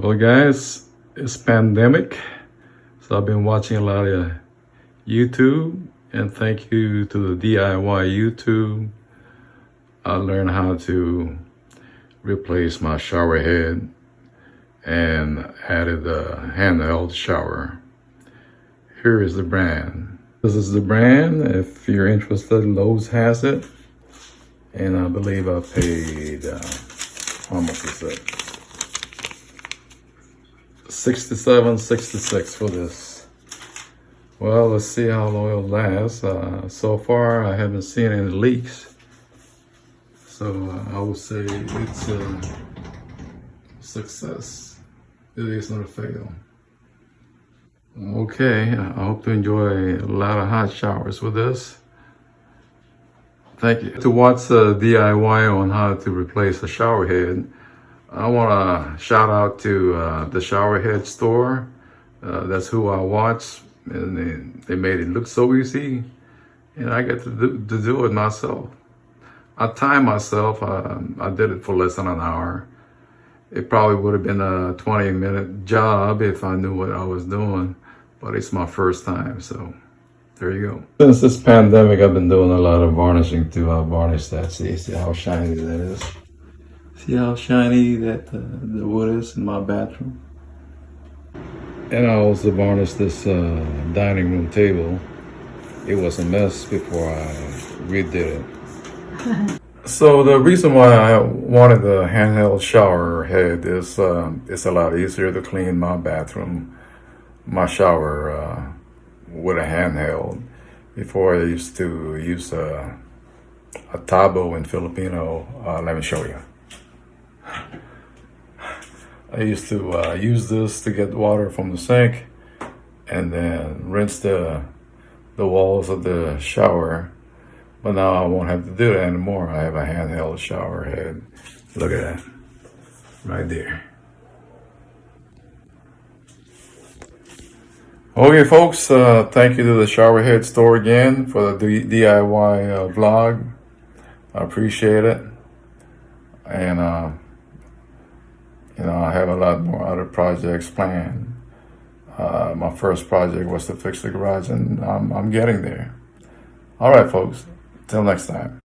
Well, guys, it's pandemic, so I've been watching a lot of YouTube, and thank you to the DIY YouTube. I learned how to replace my shower head and added a handheld shower. Here is the brand. This is the brand. If you're interested, Lowe's has it, and I believe I paid how much is it? $67.66 for this. Well, let's see how long it'll last. So far, I haven't seen any leaks, so I would say it's a success. It is not a fail. Okay, I hope you enjoy a lot of hot showers with this. Thank you. To watch the DIY on how to replace a shower head, I want to shout out to the shower head store. That's who I watch, and they made it look so easy, and I get to do it myself. I timed myself. I did it for less than an hour. It probably would have been a 20-minute job if I knew what I was doing, but it's my first time, so there you go. Since this pandemic, I've been doing a lot of varnishing too. I'll varnish that. See how shiny that is. See how shiny that the wood is in my bathroom. And I also varnished this dining room table. It was a mess before I redid it. So the reason why I wanted the handheld shower head is it's a lot easier to clean my bathroom, my shower with a handheld. Before I used to use a tabo in Filipino. Let me show you. I used to use this to get water from the sink and then rinse the walls of the shower. But now I won't have to do that anymore. I have a handheld shower head. Look at that, right there. Okay, folks, thank you to the shower head store again for the DIY vlog. I appreciate it. And, I have a lot more other projects planned. My first project was to fix the garage, and I'm getting there. All right, folks. Till next time.